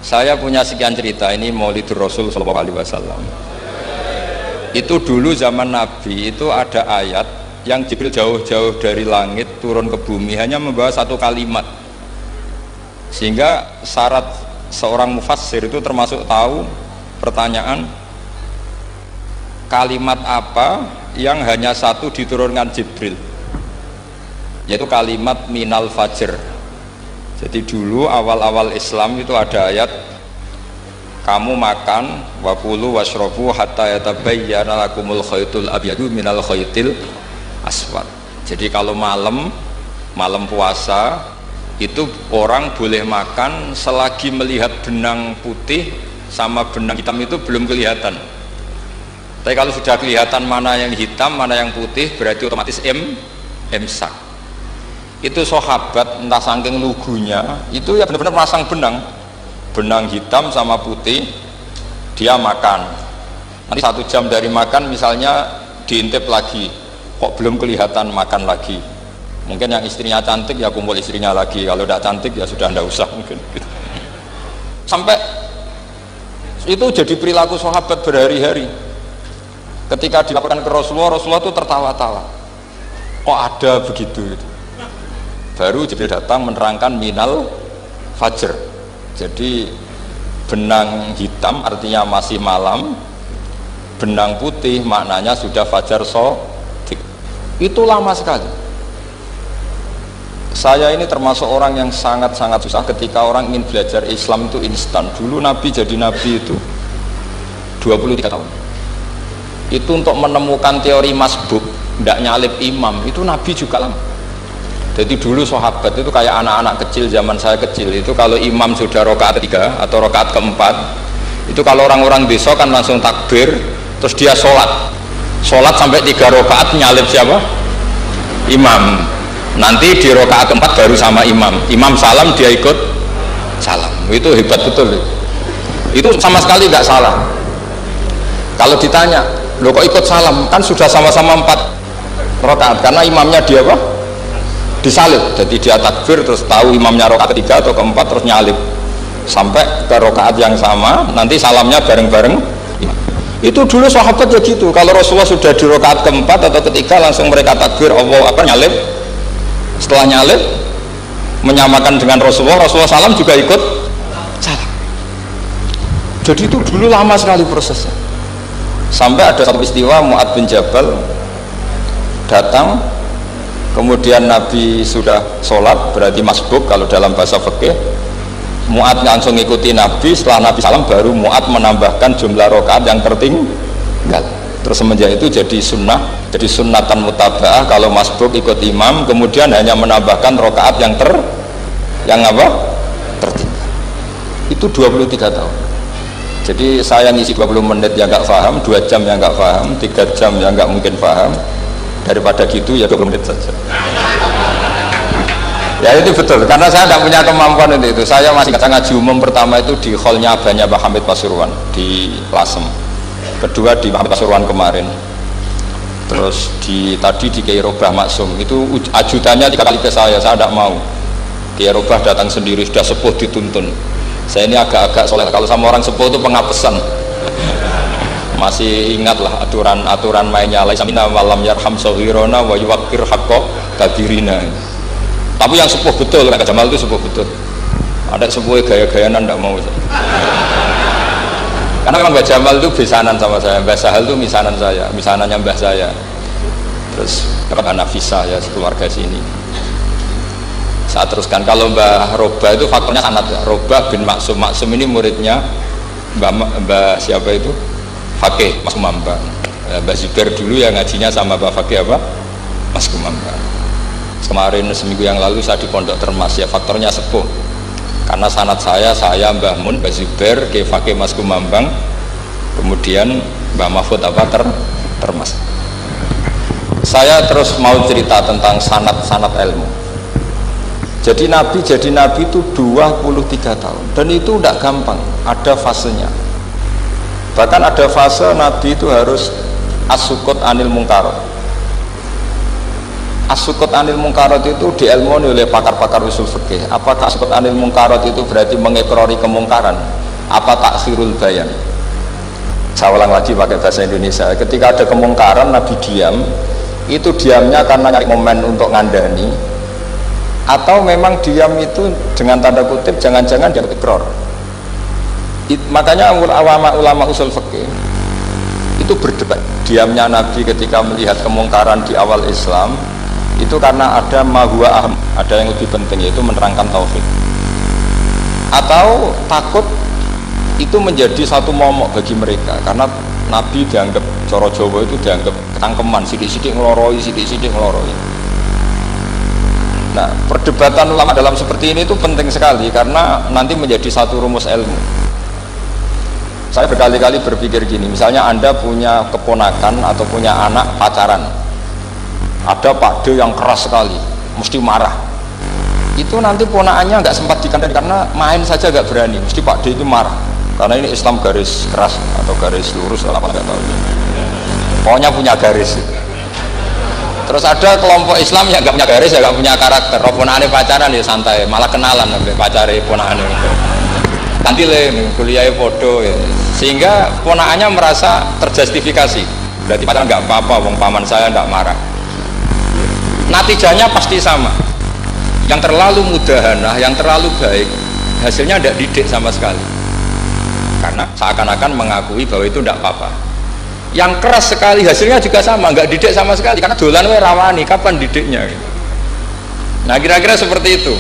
Saya punya sekian cerita, ini Maulidur Rasul Sallallahu Alaihi Wasallam. Itu dulu zaman Nabi itu ada ayat yang Jibril jauh-jauh dari langit turun ke bumi hanya membawa satu kalimat, sehingga syarat seorang mufassir itu termasuk tahu pertanyaan kalimat apa yang hanya satu diturunkan Jibril, yaitu kalimat minal fajr. Jadi dulu awal-awal Islam itu ada ayat kamu makan wakulu washrobu hatta yatabayyana lakumul khaytul abyadu minal khaytil aswad. Jadi kalau malam puasa itu orang boleh makan selagi melihat benang putih sama benang hitam itu belum kelihatan. Tapi kalau sudah kelihatan mana yang hitam mana yang putih berarti otomatis imsak. Itu sahabat entah saking lugunya itu ya benar-benar masang benang hitam sama putih, dia makan. Nanti 1 jam dari makan misalnya diintip lagi, kok belum kelihatan, makan lagi. Mungkin yang istrinya cantik ya kumpul istrinya lagi, kalau tidak cantik ya sudah tidak usah mungkin. Sampai itu jadi perilaku sahabat berhari-hari. Ketika dilaporkan ke Rasulullah, Rasulullah itu tertawa-tawa, kok ada begitu gitu. Baru Jibril datang menerangkan minal fajr. Jadi benang hitam artinya masih malam, benang putih maknanya sudah fajar shadiq. Itu lama sekali. Saya ini termasuk orang yang sangat-sangat susah ketika orang ingin belajar Islam itu instan. Dulu Nabi jadi Nabi itu 23 tahun. Itu untuk menemukan teori masbuk, tidak nyalip imam, itu Nabi juga lama. Jadi dulu sahabat itu kayak anak-anak kecil zaman saya kecil itu, kalau imam sudah rakaat 3 atau rakaat keempat itu kalau orang-orang desa kan langsung takbir, terus dia sholat sampai 3 rakaat nyalip siapa? Imam. Nanti di rakaat keempat baru sama imam salam dia ikut salam. Itu hebat betul. Itu sama sekali nggak salah. Kalau ditanya, loh kok ikut salam? Kan sudah sama-sama 4 rakaat karena imamnya dia apa? Disalib, jadi dia takbir terus tahu imamnya rakaat 3 atau keempat terus nyalip sampai ke rakaat yang sama, nanti salamnya bareng-bareng. Itu dulu sahabat ya gitu. Kalau Rasulullah sudah di rakaat keempat atau ketiga langsung mereka takbir Allah apa nyalip. Setelah nyalip menyamakan dengan Rasulullah salam juga ikut salam. Jadi itu dulu lama sekali prosesnya. Sampai ada satu peristiwa Mu'ad bin Jabal datang, kemudian Nabi sudah sholat, berarti masbuk kalau dalam bahasa fikih. Mu'ad langsung ikuti Nabi, setelah Nabi salam baru Mu'ad menambahkan jumlah rakaat yang tertinggal. Terus semenjak itu jadi sunnah, jadi sunnatan mutaba'ah kalau masbuk ikut imam, kemudian hanya menambahkan rakaat yang tertinggal. Itu 23 tahun. Jadi saya ngisi 20 menit yang nggak paham, 2 jam yang nggak paham, 3 jam yang nggak mungkin paham. Daripada gitu ya 20 menit saja. Ya itu betul, karena saya tidak punya kemampuan untuk itu. Saya masih ngaji umum pertama itu di hallnya Abahnya Pak Hamid Pasuruan di Lasem, kedua di Pak Hamid Pasuruan kemarin, terus tadi di Kiai Robah Maksum. Itu ajudannya 3 kali ke saya tidak mau. Kiai Robah datang sendiri, sudah sepuh dituntun. Saya ini agak-agak soleh, kalau sama orang sepuh itu pengapesan. Masih ingatlah aturan mainnya, laisa minna walam yarham saghirana wa yuwaqqir haqqa kabirina. Tapi yang sepuh betul, Kak Jamal itu sepuh betul. Ada sepuh gaya-gayanan tidak mau. Karena memang Mbak Jamal itu besanan sama saya, Mbak Sahal itu misanan saya, misanannya Mbah saya. Terus dapat anak visa ya keluarga sini. Saat teruskan kalau Mbah Robah itu faktornya sanad ya. Robah bin Maksum, Maksum ini muridnya Mbah siapa itu? Fakih Mas Kumambang. Mbak Zubair dulu yang ngajinya sama Mbak Fakih apa? Mas Kumambang. Kemarin seminggu yang lalu saya di Pondok Termas ya, faktornya sepuh. Karena sanad saya Mbah Mun, Mbak Zubair, Kiai Fakih Mas Kumambang, kemudian Mbah Mahfud apa Termas. Saya terus mau cerita tentang sanad ilmu. Jadi Nabi itu 23 tahun dan itu tidak gampang, ada fasenya. Bahkan ada fase Nabi itu harus as-sukut anil mungkar. As-sukut anil mungkarat itu diilmoni oleh pakar-pakar usul fikih. Apakah as-sukut anil mungkarat itu berarti mengikrari kemungkaran? Apa takhirul bayan? Saya ulang lagi pakai bahasa Indonesia. Ketika ada kemungkaran, Nabi diam. Itu diamnya karena nyari momen untuk ngandani, atau memang diam itu dengan tanda kutip jangan-jangan dia ikrar. Makanya ulama usul fikih itu berdebat. Diamnya Nabi ketika melihat kemungkaran di awal Islam itu karena ada mahwa aham, ada yang lebih penting, yaitu menerangkan tauhid, atau takut itu menjadi satu momok bagi mereka karena Nabi dianggap coro Jawa itu dianggap ketangkeman, sidik-sidik ngeloroi, sidik-sidik ngeloroi. Nah, perdebatan ulama dalam seperti ini itu penting sekali karena nanti menjadi satu rumus ilmu. Saya berkali-kali berpikir gini, misalnya Anda punya keponakan atau punya anak pacaran, ada pakde yang keras sekali, mesti marah. Itu nanti ponakannya nggak sempat dikandani karena main saja nggak berani, mesti pakde itu marah. Karena ini Islam garis keras atau garis lurus, apa nggak tahu. Pokoknya punya garis. Terus ada kelompok Islam yang nggak punya garis, ya nggak punya karakter. Ponakannya pacaran ya santai, malah kenalan sampai pacare ponakannya. Nanti kuliah foto, ya. Sehingga ponakannya merasa terjustifikasi. Berarti pacaran nggak apa-apa, wong paman saya nggak marah. Natijanya pasti sama. Yang terlalu mudahanah, yang terlalu baik, hasilnya tidak didik sama sekali. Karena seakan-akan mengakui bahwa itu tidak apa-apa. Yang keras sekali hasilnya juga sama, nggak didik sama sekali. Karena dolan we rawani, kapan didiknya? Gitu. Nah kira-kira seperti itu.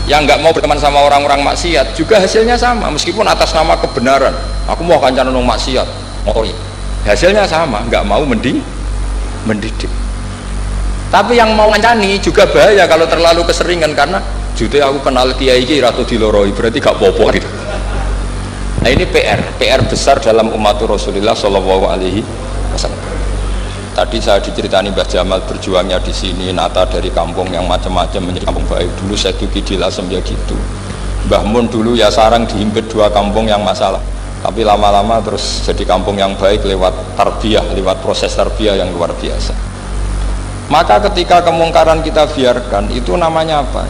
Yang nggak mau berteman sama orang-orang maksiat juga hasilnya sama, meskipun atas nama kebenaran. Aku mau kancanan orang maksiat, ngori. Hasilnya sama, nggak mau mendidik. Tapi yang mau ngancani juga bahaya kalau terlalu keseringan karena jute aku kenal kiai iki ratu diloroi, berarti gak popo gitu. Nah ini PR besar dalam umat Rasulullah Shallallahu Alaihi Wasallam. Tadi saya diceritani Mbah Jamal berjuangnya di sini, nata dari kampung yang macam-macam menjadi kampung baik. Dulu saya duki di Lasem ya gitu. Mbah Mun dulu ya sarang dihimpit 2 kampung yang masalah. Tapi lama-lama terus jadi kampung yang baik lewat tarbiyah, lewat proses tarbiyah yang luar biasa. Maka ketika kemungkaran kita biarkan, itu namanya apa?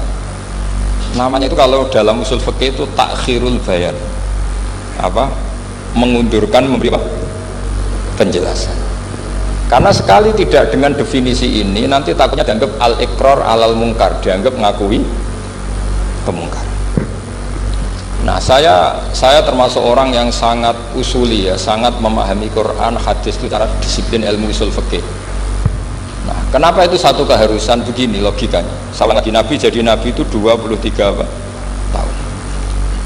Namanya itu kalau dalam usul fikih itu takhirul bayan. Apa? Mengundurkan, memberi apa? Penjelasan. Karena sekali tidak dengan definisi ini, nanti takutnya dianggap al-iqrar alal mungkar, dianggap mengakui kemungkaran. Nah, saya termasuk orang yang sangat usuli ya, sangat memahami Quran, hadis itu cara disiplin ilmu usul fikih. Nah, kenapa itu satu keharusan begini logikanya? Salah lagi Nabi jadi Nabi itu 23 tahun.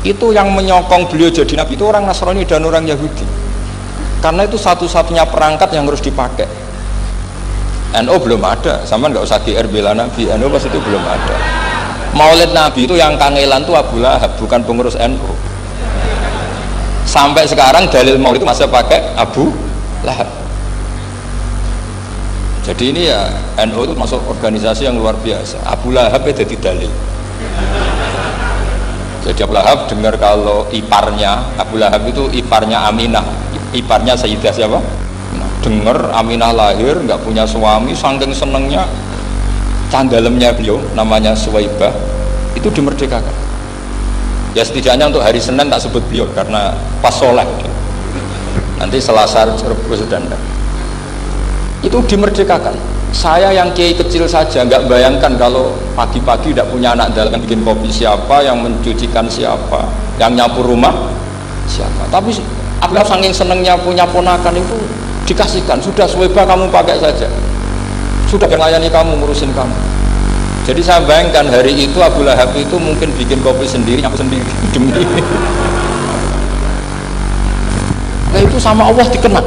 Itu yang menyokong beliau jadi Nabi itu orang Nasrani dan orang Yahudi. Karena itu satu-satunya perangkat yang harus dipakai. NU belum ada, sama nggak usah GR bela Nabi. NU pas itu belum ada. Maulid Nabi itu yang kangelan tuh Abu Lahab, bukan pengurus NU. Sampai sekarang dalil Maulid itu masih pakai Abu Lahab. Jadi ini ya NU itu masuk organisasi yang luar biasa. Abu Lahab itu jadi dalil. Jadi Abu Lahab dengar kalau iparnya Abu Lahab itu iparnya Aminah, iparnya Sayyidah siapa? Nah, dengar Aminah lahir nggak punya suami, saking senengnya candalemnya beliau namanya Suwaibah itu dimerdekakan. Ya setidaknya untuk hari Senin tak sebut beliau karena pas sholat. Nanti Selasa Rebus dan itu dimerdekakan. Saya yang kiai kecil saja nggak bayangkan kalau pagi-pagi tidak punya anak dalam bikin kopi siapa, yang mencucikan siapa, yang nyapu rumah siapa. Tapi Abdullah saking senengnya punya ponakan itu dikasihkan, sudah Suwaibah kamu pakai saja, sudah melayani kamu, ngurusin kamu. Jadi saya bayangkan hari itu Abu Lahab itu mungkin bikin kopi sendiri, nyapu sendiri demi nah itu sama Allah dikenang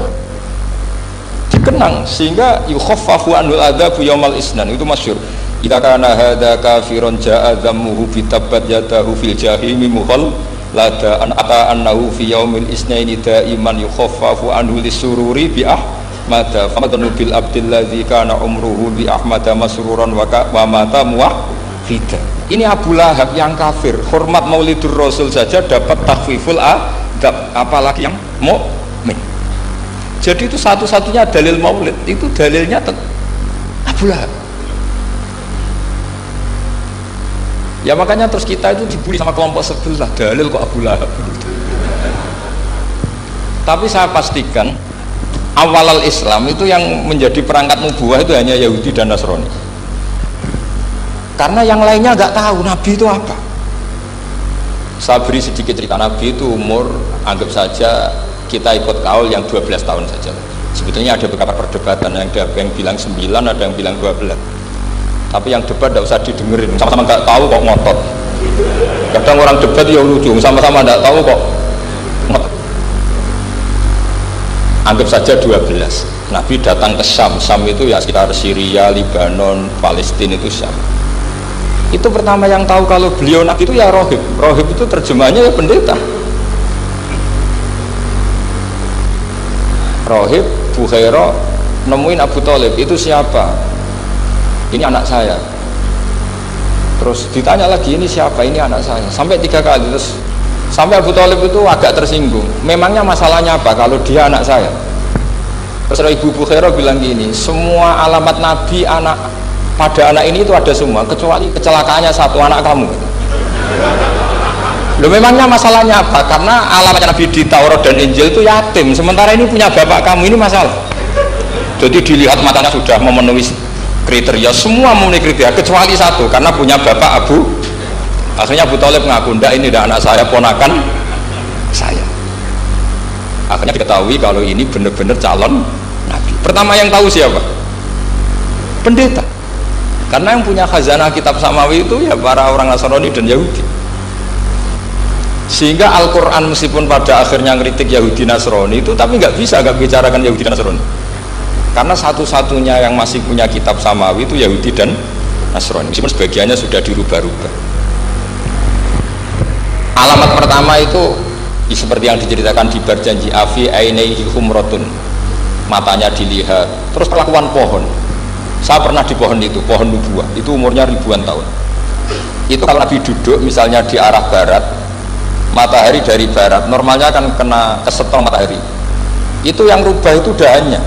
sehingga yukhaffafu anul adzabu yaumal isnan. Itu masyhur, idza kana hadza kafirun jaa dhammuhu bi tabbat yadahu fil jahimi mukhallada an ata annahu fi yaumil isnaini daiman yukhaffafu anhu lisururi bi ahmada famadnu bil abdil ladzi kana umruhu bi ahmada masruran wa mata muwahhida. Ini Abu Lahab yang kafir, hormat Maulidur Rasul saja dapat takhfiful adab, apalagi yang mukmin. Jadi itu satu-satunya dalil maulid, itu dalilnya Abu Lahab. Ya makanya terus kita itu dibully sama kelompok sebelah, dalil kok Abu Lahab. Tapi saya pastikan awal Islam itu yang menjadi perangkat nubuwah itu hanya Yahudi dan Nasrani. Karena yang lainnya nggak tahu Nabi itu apa. Saya beri sedikit cerita. Nabi itu umur, anggap saja kita ikut kaul yang 12 tahun saja. Sebetulnya ada beberapa perdebatan, ada yang bilang 9, ada yang bilang 12. Tapi yang debat tidak usah didengerin, sama-sama nggak tahu kok ngotot. Kadang orang debat ya lucu, sama-sama nggak tahu kok ngotot. Anggap saja 12. Nabi datang ke Syam. Syam itu ya sekitar Syria, Libanon, Palestina, itu Syam. Itu pertama yang tahu kalau beliau Nabi itu ya rohib. Rohib itu terjemahnya ya pendeta. Rohib, Bukhaira nemuin Abu Thalib, itu siapa? Ini anak saya. Terus ditanya lagi, ini siapa? Ini anak saya. Sampai 3 kali. Terus sampai Abu Thalib itu agak tersinggung. Memangnya masalahnya apa kalau dia anak saya? Terus Ibu Bukhaira bilang gini, semua alamat Nabi pada anak ini itu ada semua, kecuali kecelakaannya satu, anak kamu. Loh, memangnya masalahnya apa? Karena alamat Nabi di Taurat dan Injil itu yatim, sementara ini punya bapak kamu, ini masalah. Jadi dilihat matanya sudah memenuhi kriteria, semua memenuhi kriteria kecuali satu, karena punya bapak Abu. Akhirnya Abu Thalib ngaku, enggak, ini tidak anak saya, ponakan saya. Akhirnya diketahui kalau ini benar-benar calon Nabi. Pertama yang tahu siapa? Pendeta. Karena yang punya khazanah kitab samawi itu ya para orang Nasrani dan Yahudi. Sehingga Al-Quran meskipun pada akhirnya ngeritik Yahudi Nasrani itu, tapi nggak bicarakan Yahudi dan Nasrani. Karena satu-satunya yang masih punya kitab samawi itu Yahudi dan Nasrani, meskipun sebagiannya sudah dirubah-rubah. Alamat pertama itu seperti yang diceritakan di berjanji, afi ainaihi humratun, matanya dilihat. Terus perlakuan pohon, saya pernah di pohon itu, pohon nubuah, itu umurnya ribuan tahun. Itu kalau Nabi duduk misalnya di arah barat, matahari dari barat, normalnya kan kena kesetong matahari, itu yang rubah itu dahannya.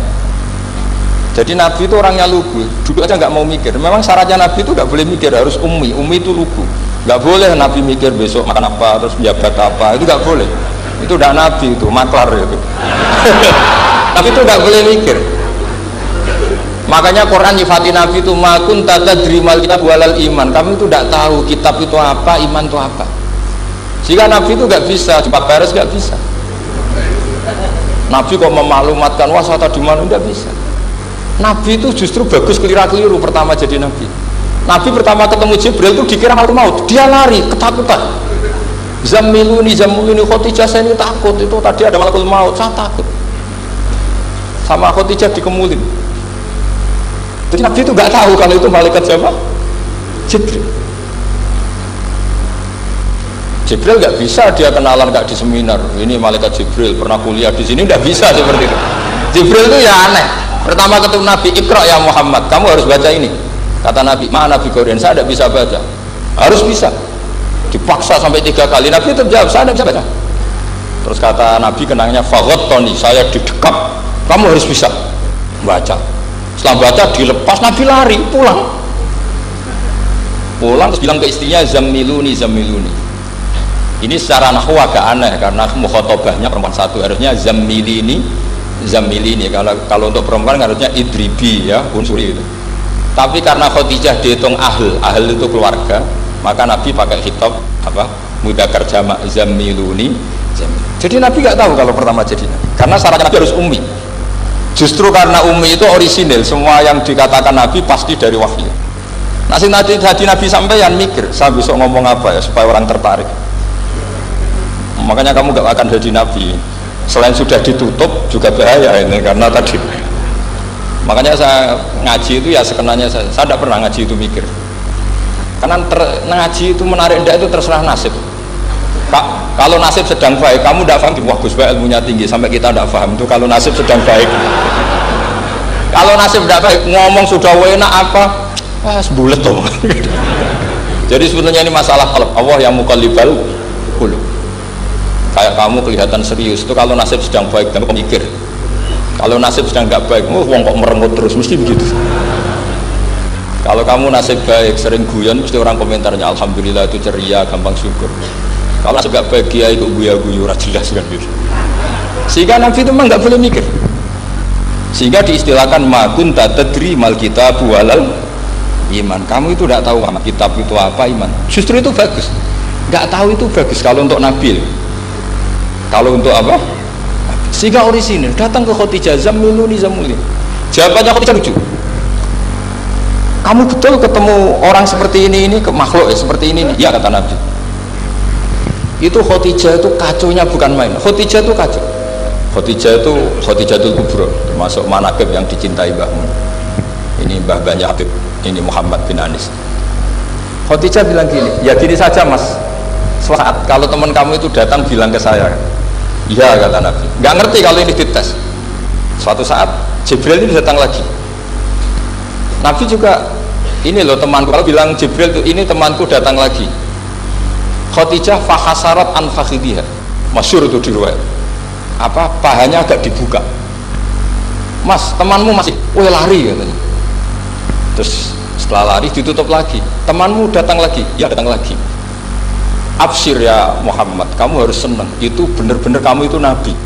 Jadi Nabi itu orangnya lugu, duduk aja nggak mau mikir. Memang syaratnya Nabi itu nggak boleh mikir, harus ummi itu lugu. Nggak boleh Nabi mikir besok makan apa, terus menjabat apa, itu nggak boleh. Itu udah Nabi, itu maklar itu. Tapi itu nggak boleh mikir. Makanya Quran nyifati Nabi itu makun tadri mal kitab walal iman. Kamu itu tidak tahu kitab itu apa, iman itu apa. Jika Nabi itu nggak bisa, cepat beres nggak bisa. Nabi kok memaklumatkan wasata di mana, nggak bisa. Nabi itu justru bagus keliru pertama jadi Nabi. Nabi pertama ketemu Jibril itu dikira maut, dia lari ketakutan. Zamiluni Khotijah, saya ini takut, itu tadi ada malakul maut, saya takut. Sama Khotijah dikemulin. Jadi Nabi itu nggak tahu kalau itu malaikat siapa? Jibril. Jibril nggak bisa dia kenalan, nggak di seminar. Ini malaikat Jibril pernah kuliah di sini, nggak bisa seperti itu. Jibril itu ya aneh. Pertama ketemu Nabi, Iqra ya Muhammad, kamu harus baca ini. Kata Nabi, mana Nabi Korean, saya tidak bisa baca. Harus bisa. Dipaksa sampai 3 kali. Nabi itu jawab, saya tidak bisa baca. Terus kata Nabi kenangnya, Fagottoni, saya didekap, kamu harus bisa baca. Setelah baca dilepas, Nabi lari pulang terus bilang ke istrinya, Zamiluni. Ini secara nahwu agak aneh karena mukhotobahnya perempuan satu, harusnya Zamilini. Kalau untuk perempuan harusnya idribi, ya, unsuri itu. Tapi karena Khadijah dihitung ahl itu keluarga, maka Nabi pakai khitab mudzakkar jamak, Zamiluni. Jadi Nabi nggak tahu kalau pertama jadi Nabi, karena syaratnya Nabi harus ummi. Justru karena ummi itu orisinil, semua yang dikatakan Nabi pasti dari wahyu. Nah, nanti Nabi sampeyan mikir, saya besok ngomong apa ya supaya orang tertarik. Makanya kamu gak akan jadi Nabi. Selain sudah ditutup juga bahaya ini, karena tadi. Makanya saya ngaji itu ya sekenanya saya tidak pernah ngaji itu mikir. Karena ngaji itu menarik enggak itu terserah nasib. Kalau nasib sedang baik, kamu tidak paham, wah Gus Baik ilmunya tinggi sampai kita tidak paham itu kalau nasib sedang baik. Kalau nasib tidak baik, ngomong sudah enak apa, wah sebulet tuh. Jadi sebetulnya ini masalah qalb, Allah yang muqallibal qulub. Kayak kamu kelihatan serius itu kalau nasib sedang baik, kamu mikir. Kalau nasib sedang nggak baik, wong kok merengut terus, mesti begitu. Kalau kamu nasib baik, sering guyon, mesti orang komentarnya alhamdulillah itu ceria, gampang syukur. Kalau nasib gak bahagia itu guya-guyu, jelas kan gitu. Sehingga Nabi itu memang nggak boleh mikir. Sehingga diistilahkan makun tadri mal kitab walal iman. Kamu itu tidak tahu sama kitab itu apa, iman. Justru itu bagus. Nggak tahu itu bagus kalau untuk Nabi. Kalau untuk apa? Sehingga orisinil datang ke Khadijah zamiluni zamuli. Jawabannya Khadijah lucu. Kamu betul ketemu orang seperti ini ke makhluk ya, seperti ini. Ya kata Nabi. Itu Khadijah itu kacaunya bukan main. Khadijah itu kacau. Khadijah itu Khadijatul Kubra, termasuk manaqib yang dicintai Mbahmu. Ini Mbah Banyak Habib, ini Muhammad bin Anis. Khadijah bilang gini, ya gini saja mas. Saat kalau teman kamu itu datang bilang ke saya, iya kata Nabi. Nggak ngerti kalau ini dites. Suatu saat Jibril ini datang lagi. Nabi juga ini loh temanku, kalau bilang Jibril tuh ini temanku datang lagi. Khadijah fahasarat an fakhidhiha, masyhur itu di riwayat. Apa pahanya agak dibuka. Mas temanmu masih lari katanya. Terus setelah lari ditutup lagi. Temanmu datang lagi, ya datang lagi. Absyir ya Muhammad, kamu harus senang. Itu benar-benar kamu itu Nabi.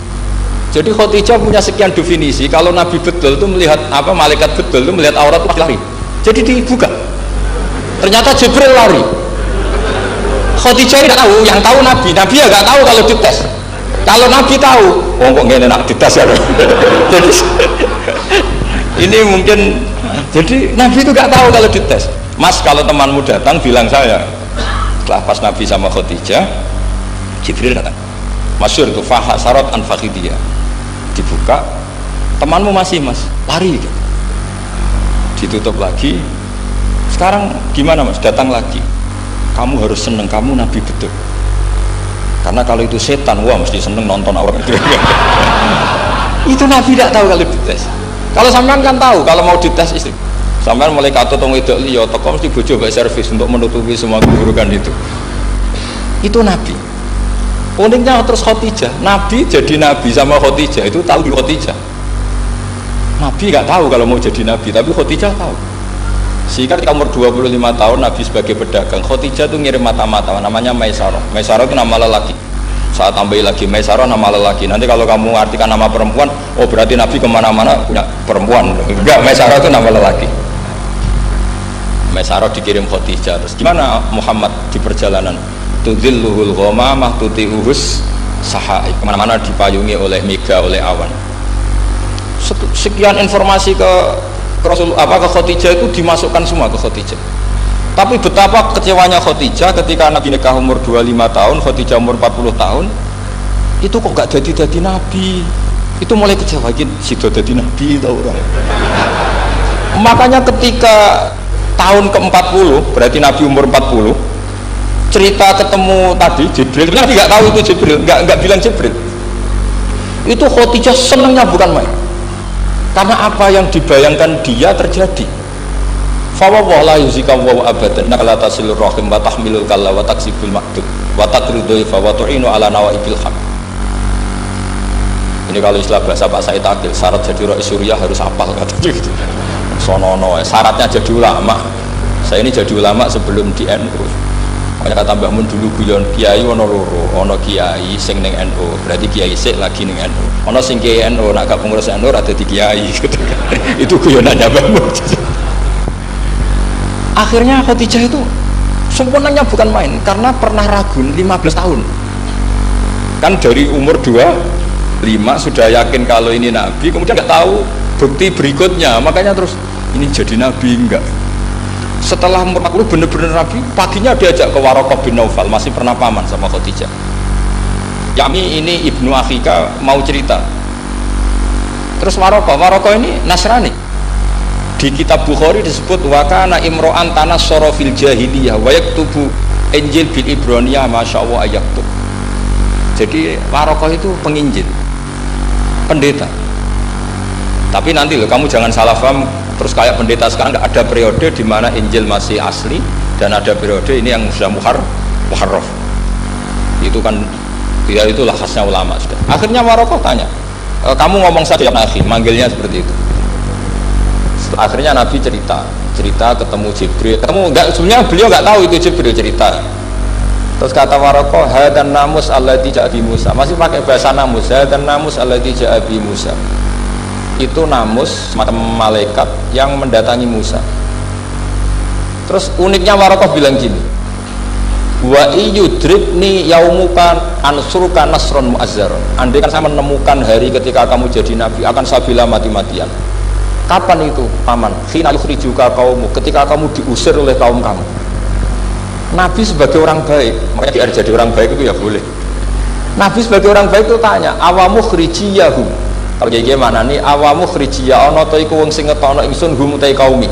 Jadi Khadijah punya sekian definisi. Kalau Nabi betul itu melihat apa, malaikat betul itu melihat aurat itu lari. Jadi dibuka. Ternyata Jibril lari. Khadijah tidak tahu, yang tahu Nabi. Nabi ya nggak tahu kalau dites. Kalau Nabi tahu, oh kok ngene nak dites ya. Jadi ini mungkin. Jadi Nabi itu nggak tahu kalau dites. Mas kalau temanmu datang bilang saya. Setelah pas Nabi sama Khadijah, Jibril datang. Masyhur itu fahasarat an fakhidhiha. Dibuka, temanmu masih mas, lari gitu. Ditutup lagi. Sekarang gimana mas? Datang lagi. Kamu harus seneng, kamu Nabi betul. Karena kalau itu setan, wah mesti seneng nonton orang itu. Itu Nabi tidak tahu kalau dites. Kalau sampean kan tahu, kalau mau dites istri, sampean mulai kata tong wedok liya teko mesti bojo mbak servis untuk menutupi semua keburukan itu. Itu Nabi. Uniknya terus Khadijah, Nabi jadi Nabi sama Khadijah itu tahu di Khadijah. Nabi nggak tahu kalau mau jadi Nabi, tapi Khadijah tahu. Sehingga ketika umur 25 tahun Nabi sebagai pedagang, Khadijah itu ngirim mata-mata namanya Maisarah. Maisarah itu nama lelaki. Saat tambahin lagi Maisarah nama lelaki. Nanti kalau kamu artikan nama perempuan, oh berarti Nabi kemana-mana punya perempuan. Enggak, Maisarah itu nama lelaki. Maisarah dikirim Khadijah. Terus gimana Muhammad di perjalanan? Tudzilluhul ghamamah tuti'uhus sahaib. Kemana-mana dipayungi oleh mega, oleh awan. Sekian informasi ke Rasul ke Khadijah itu dimasukkan semua ke Khadijah. Tapi betapa kecewanya Khadijah ketika Nabi nikah umur 25 tahun, Khadijah umur 40 tahun. Itu kok gak jadi Nabi. Itu mulai kecewa gitu, sido jadi Nabi tahu orang. Makanya ketika tahun ke-40, berarti Nabi umur 40, cerita ketemu tadi Jibril, Nabi nggak tahu itu Jibril, nggak bilang Jibril. Itu Khadijah senangnya bukan main, karena apa yang dibayangkan dia terjadi. Fawwah la yuzika wa abadan la tasilur rahim wa tahmilul kalla wa taksibul maktub wa taqridu fa wa tu'inu ala nawaibil haq. Ini kalau istilah bahasa Pak Said Akil, syarat jadi Rais Suriah harus hafal kata gitu. Sonono syaratnya jadi ulama. Saya ini jadi ulama sebelum di NU. Makanya kata Mbah Mun dulu guyon kiai ono loro, ono kiai sing ning NU, berarti kiai sik lagi ning NU. Ono sing kiai NU nak gak pengurus NU ada di kiai gitu. Itu guyonannya Mbah Mun. Akhirnya Khadijah itu sempurnanya bukan main, karena pernah ragu 15 tahun. Kan dari umur 25 sudah yakin kalau ini Nabi, kemudian nggak tahu bukti berikutnya, makanya terus ini jadi Nabi enggak. Setelah umur 40 benar-benar Nabi, paginya diajak ke Waraqah bin Naufal, masih pernah paman sama Khadijah. Yami ini Ibnu Akhika mau cerita. Terus Waraqah ini Nasrani. Di kitab Bukhari disebut wakana imro'an tanassara fil jahiliyah wa yaktubu Injil bil Ibraniyah masyaallah ayaktub. Jadi Waraqah itu penginjil, pendeta. Tapi nanti loh, kamu jangan salah paham terus kayak pendeta sekarang. Nggak ada periode di mana Injil masih asli dan ada periode ini yang sudah muharraf. Itu kan ya itulah khasnya ulama sudah. Akhirnya Waraqah tanya, kamu ngomong saja ya Nabi, manggilnya seperti itu. Akhirnya Nabi cerita cerita ketemu Jibril, ketemu enggak, sebenarnya beliau nggak tahu itu Jibril cerita. Terus kata Warokoh, hadan namus alladzi ja'a bi Musa, masih pakai bahasa namus, hadan namus alladzi ja'a bi Musa. Itu namus semacam malaikat yang mendatangi Musa. Terus uniknya Warokoh bilang gini, wa iyudribni yaumuka ansuruka nasron mu'azzaron. Andai kan saya menemukan hari ketika kamu jadi nabi, akan saya bela mati-matian. Kapan itu paman? Khina yukhrijuka kaumu, ketika kamu diusir oleh kaum kamu. Nabi sebagai orang baik, makanya biar jadi orang baik itu ya boleh. Nabi sebagai orang baik itu tanya, awamu khrijiyahum. Kalau kayak gimana nih, awamu khrijiyah ono to iku wong sing ngetono ingsun hum te kaumi.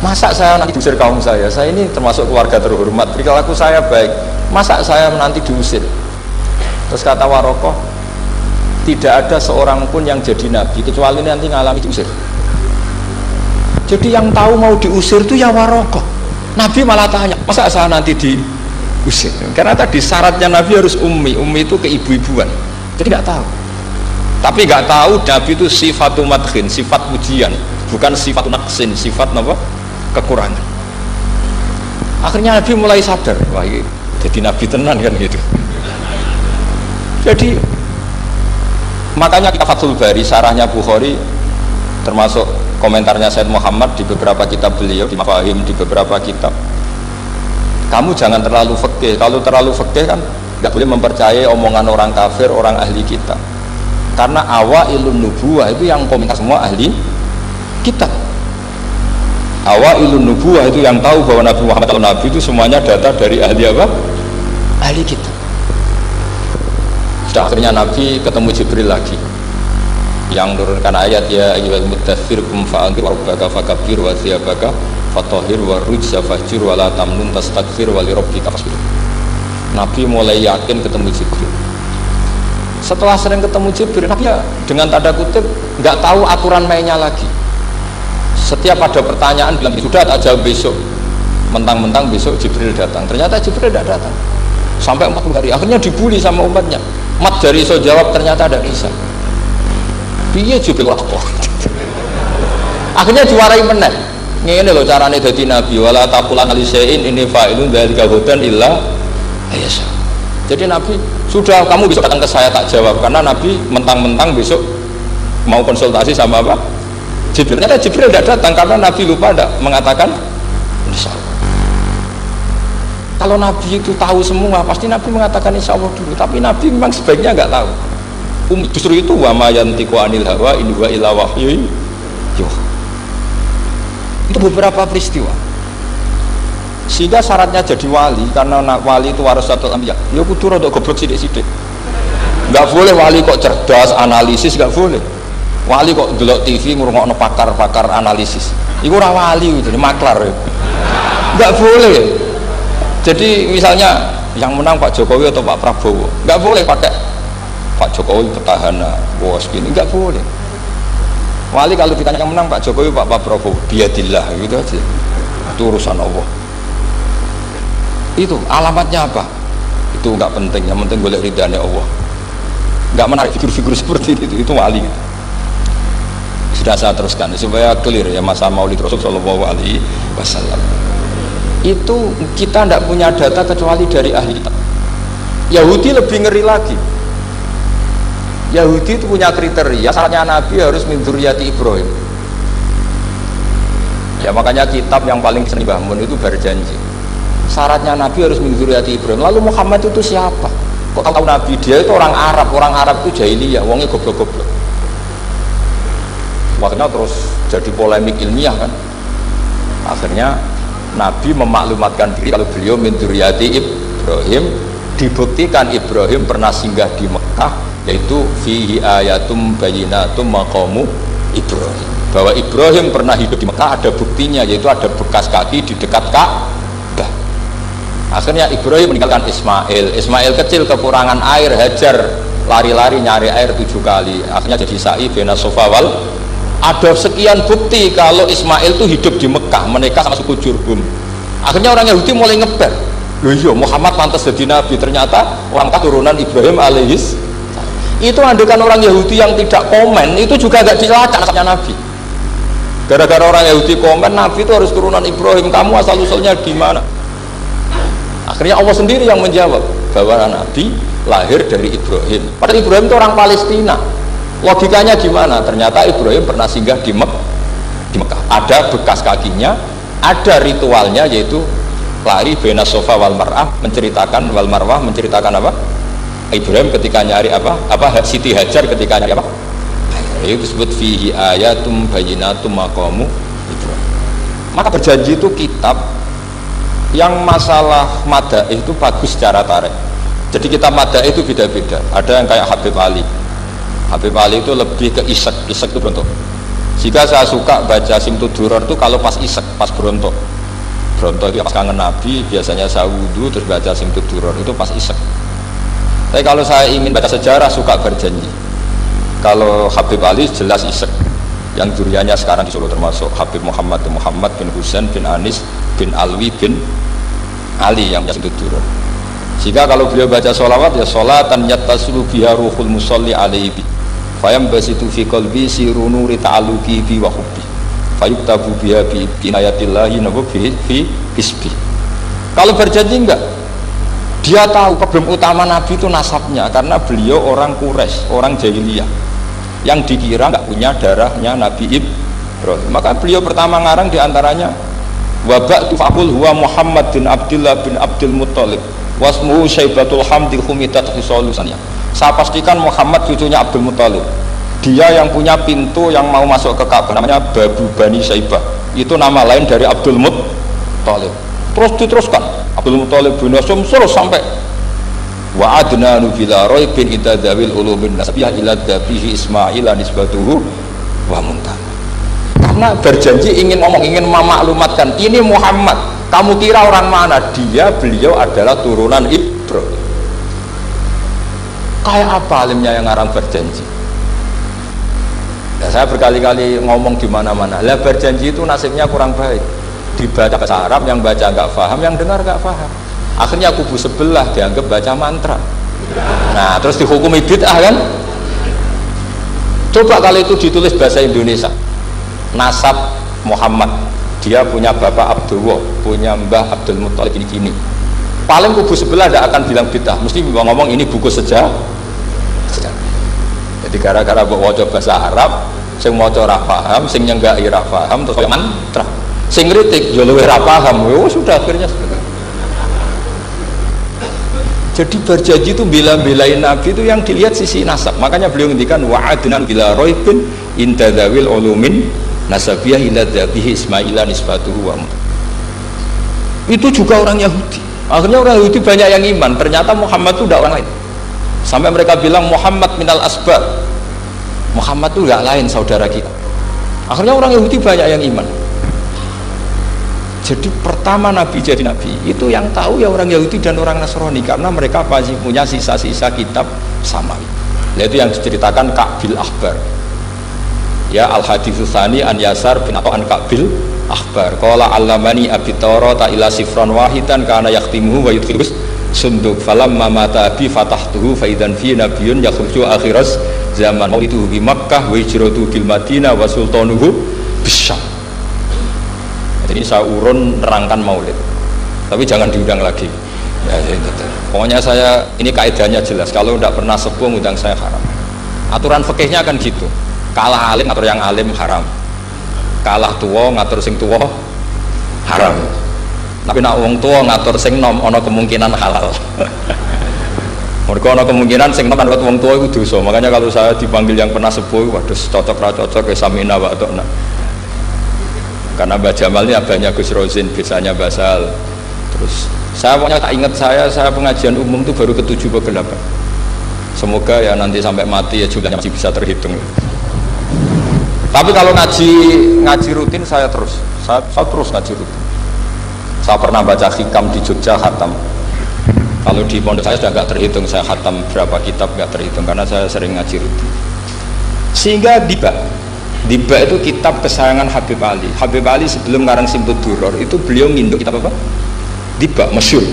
Masa saya nanti diusir kaum saya ini termasuk keluarga terhormat, perilaku saya baik, masa saya nanti diusir? Terus kata Warokoh, tidak ada seorang pun yang jadi nabi kecuali nanti ngalami diusir. Jadi yang tahu mau diusir itu ya Warokoh. Nabi malah tanya, masa saya nanti diusir? Karena tadi syaratnya Nabi harus ummi itu keibu-ibuan, jadi nggak tahu. Tapi nggak tahu Nabi itu sifatu madkhin, sifat pujian, bukan sifat naqsin, sifat apa? Kekurangan. Akhirnya Nabi mulai sadar, wah ini jadi Nabi tenan kan gitu. Jadi makanya kita Fathul Bari, sarahnya Bukhari, termasuk komentarnya Said Muhammad di beberapa kitab beliau, di Mafahim, di beberapa kitab, kamu jangan terlalu fikih. Kalau terlalu fikih kan nggak boleh mempercayai omongan orang kafir, orang ahli kitab, karena awailun nubuwah itu yang komentar semua ahli kitab. Awailun nubuwah itu yang tahu bahwa Nabi Muhammad atau Nabi itu semuanya data dari ahli apa? Ahli kitab. Sudah akhirnya Nabi ketemu Jibril lagi yang menurunkan ayat ya ayyuhal muddatsir qum fa'anzir rabbaka fakabbir wa thiyabaka fatahhir wa rujza fahjur wa la tamnun tastakbir wa li rabbika fasbir. Nabi mulai yakin ketemu Jibril. Setelah sering ketemu Jibril, Nabi ya dengan tanda kutip nggak tahu aturan mainnya lagi. Setiap ada pertanyaan bilang sudah tak jawab besok, mentang-mentang besok Jibril datang. Ternyata Jibril tidak datang sampai 40 hari. Akhirnya dibully sama umatnya. Mat dari so jawab ternyata tidak bisa. Piye Jibril kok? Akhirnya diwarai meneh. Ngene lho carane dadi nabi, wala taqulan li syai'in inni fa'ilun dzalika hudan illa ayasa. Jadi Nabi sudah, kamu besok datang ke saya tak jawab, karena Nabi mentang-mentang besok mau konsultasi sama apa? Jibril. Ternyata Jibril tidak datang karena Nabi lupa tidak mengatakan insya Allah. Kalau Nabi itu tahu semua, pasti Nabi mengatakan insya Allah dulu. Tapi Nabi memang sebaiknya nggak tahu. Justru itu wa ma yantiqu anil hawa in huwa illa wahyu yuha. Itu beberapa peristiwa. Sehingga syaratnya jadi wali, karena wali itu warasatul anbiya, ya kudu rada goblok sithik-sithik. Enggak boleh wali kok cerdas, analisis, enggak boleh. Wali kok delok TV ngrungokno pakar-pakar analisis. Iku ora wali itu, maklar. Enggak boleh. Jadi misalnya yang menang Pak Jokowi atau Pak Prabowo, enggak boleh pakai Pak Jokowi petahana, bos gini, enggak boleh. Wali kalau ditanya yang menang Pak Jokowi, Pak Prabowo, biadillah, gitu aja. Itu urusan Allah. Itu alamatnya apa? Itu enggak penting, yang penting golek ridhanya Allah. Enggak menarik figur-figur seperti itu wali. Sudah saya teruskan supaya clear ya, masa Maulid Rasul sallallahu alaihi wasallam. Itu kita tidak punya data kecuali dari ahli kitab. Yahudi lebih ngeri lagi. Yahudi itu punya kriteria, syaratnya Nabi harus min dzurriyyati Ibrahim. Ya makanya kitab yang paling sering Bahmun itu berjanji. Syaratnya Nabi harus min dzurriyyati Ibrahim. Lalu Muhammad itu siapa? Kok tahu Nabi? Dia itu orang Arab itu jahiliyah, wongnya goblok-goblok. Akhirnya terus jadi polemik ilmiah kan. Akhirnya Nabi memaklumatkan diri kalau beliau min dzurriyyati Ibrahim. Dibuktikan Ibrahim pernah singgah di Mekah, yaitu fihi ayatum bayyinatum maqamu Ibrahim, bahwa Ibrahim pernah hidup di Mekah, ada buktinya, yaitu ada bekas kaki di dekat Ka'bah. Akhirnya Ibrahim meninggalkan Ismail kecil kekurangan air, Hajar lari-lari nyari air 7 kali, akhirnya jadi sa'i bena sofa wal. Ada sekian bukti kalau Ismail itu hidup di Mekah, menikah sama suku Jurhum. Akhirnya orang Yahudi mulai ngeber, loh iya Muhammad pantas jadi nabi, ternyata orang keturunan Ibrahim alaihis. Itu andekan orang Yahudi yang tidak komen, itu juga gak dilacak nasabnya Nabi. Gara-gara orang Yahudi komen Nabi itu harus turunan Ibrahim, kamu asal usulnya gimana? Akhirnya Allah sendiri yang menjawab bahwa Nabi lahir dari Ibrahim. Padahal Ibrahim itu orang Palestina. Logikanya gimana? Ternyata Ibrahim pernah singgah di Mekah. Ada bekas kakinya, ada ritualnya yaitu lari bena sofa wal mar'ah, menceritakan wal marwah, menceritakan apa? Ibrahim ketika nyari apa? Siti Hajar ketika nyari apa? Itu disebut fihi ayatum bayyinatum maqamu Ibrahim. Maka berjanji itu kitab yang masalah madaih itu bagus secara tarikh. Jadi kitab madaih itu beda-beda. Ada yang kayak Habib Ali. Habib Ali itu lebih ke isek itu berontok. Jika saya suka baca Simtud Duror itu kalau pas isek, pas berontok itu pas kangen Nabi, biasanya saya wudhu terus baca Simtud Duror itu pas isek. Tapi kalau saya ingin baca sejarah suka berjanji. Kalau Habib Ali jelas isek, yang duriannya sekarang di Solo termasuk Habib Muhammad bin Husain bin Anis bin Alwi bin Ali yang Simtud Duror. Jika kalau beliau baca sholawat ya sholatan yattasulu biha ruhul musalli alaihi fayam basitu fi qalbi siru nuri ta'aluki bi wa hubbi fayuktabu biha bi inayatillahi nabu fi hisbi. Kalau berjanji enggak, dia tahu problem utama Nabi itu nasabnya, karena beliau orang Quraisy, orang jahiliyah yang dikira nggak punya darahnya Nabi Ibrahim. Maka beliau pertama ngarang diantaranya wabak tufakul huwa Muhammad bin Abdullah bin Abdul Muttalib wasmuhu Syaibatul Hamdi humidat hisolusannya. Saya pastikan Muhammad cucunya Abdul Muttalib, dia yang punya pintu yang mau masuk ke Ka'bah namanya Babu Bani Syaibah, itu nama lain dari Abdul Muttalib. Terus diteruskan Abdul Muttalib bin Hasyim terus sampai wa adnanu bila raibin itadzawil ulumin nasbiyah ila dabihi Ismaila nisbatuhu wa muntah. Karena berjanji ingin memaklumatkan ini Muhammad, kamu kira orang mana? Beliau adalah turunan Ibrahim. Kayak apa alimnya yang ngarang berjanji? Ya, saya berkali-kali ngomong di mana-mana. Lah berjanji itu nasibnya kurang baik. Dibaca bahasa Arab, yang baca nggak paham, yang dengar nggak paham. Akhirnya kubu sebelah dianggap baca mantra. Nah, terus dihukumi bid'ah kan? Coba kalau itu ditulis bahasa Indonesia. Nasab Muhammad, dia punya bapak Abdullah, punya mbah Abdul Muttalib gini-gini. Paling kubu sebelah tidak akan bilang bid'ah, mesti ngomong ini buku sejarah. Jadi gara-gara baca bahasa Arab, sing maca ora paham, sing nyenggaki ora paham, terus mantra. Sing kritik yo luwih ora paham. Sudah akhirnya. Jadi berjanji itu bela-belain Nabi itu yang dilihat sisi nasab. Makanya beliau ngendikan wa'adnan bila raibin intadzawil ulumin nasabiyah ila dhabihi Ismaila nisbatuhu wa muntah. Itu juga orang Yahudi. Akhirnya orang Yahudi banyak yang iman. Ternyata Muhammad itu tidak orang lain. Sampai mereka bilang Muhammad minal asbab. Muhammad itu tidak lain saudara kita. Akhirnya orang Yahudi banyak yang iman. Jadi pertama Nabi jadi Nabi itu yang tahu ya orang Yahudi dan orang Nasrani, karena mereka pasti punya sisa-sisa kitab samawi. Yaitu yang diceritakan Ka'bil Akhbar. Ya al-haditsus tsani an Yasar bin atau an Ka'bil Akhbar. Qala allamani abi Tawrata ila sifran wahidan kana yaqtimuhu wa yudkhilus sunduk falamma mata bi fatahtuhu fa idan fi nabiyyun yakhruju akhiras zaman itu di Makkah wa hijratu bil Madinah wa sultanuhu bisyam. Jadi saya urun nerangkan maulid, tapi jangan diundang lagi. Ya, pokoknya saya ini kaidahnya jelas. Kalau tidak pernah sepuh ngundang saya haram. Aturan fikihnya kan gitu. Kalah alim ngatur yang alim haram. Kalah tua ngatur sing tua haram. Tapi nak wong tua ngatur sing nom ono kemungkinan halal. Mereka ono kemungkinan sing nom kan wong tua itu dosa. Makanya kalau saya dipanggil yang pernah sepuh, waduh cocok ra cocok ya samina wa ta'na. Karena Mbak Jamal ini abahnya Gus Rozin, biasanya basal. Terus saya pokoknya tak ingat saya pengajian umum itu baru ke-7 ke 8. Semoga ya nanti sampai mati ya jumlahnya masih bisa terhitung. Tapi kalau ngaji rutin saya terus ngaji rutin. Saya pernah baca hikam di Jogja khatam. Kalau di pondok saya sudah nggak terhitung saya khatam berapa kitab, nggak terhitung karena saya sering ngaji rutin. Sehingga Diba itu kitab kesayangan Habib Ali. Habib Ali sebelum ngarang Simtud Duror itu beliau nginduk kitab apa? Diba, masyhur.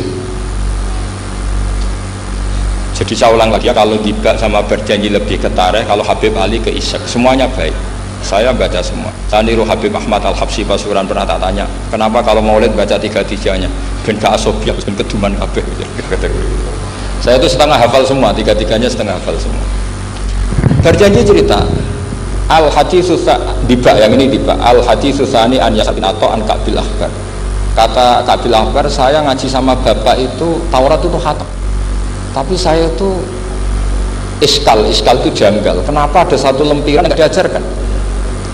Jadi saya ulang lagi ya, kalau Diba sama berjanji lebih ke tarikh, kalau Habib Ali ke isyak, semuanya baik. Saya baca semua. Saya niru Habib Ahmad Al-Habsyi Pasuruan, pernah tak tanya, kenapa kalau maulid baca 3-3-nya? Ben ka asobia, ben keduman kabeh. Saya itu setengah hafal semua, 3-3-nya setengah hafal semua. Berjanji cerita Al-Haditsus Diba, yang ini Diba, Al-Haditsus Tsani an Yasabin atau an Ka'bil Akhbar. Kata Ka'bil Akhbar, saya ngaji sama bapak itu Taurat itu khatam, tapi saya itu iskal itu janggal. Kenapa ada satu lempiran yang tidak diajarkan,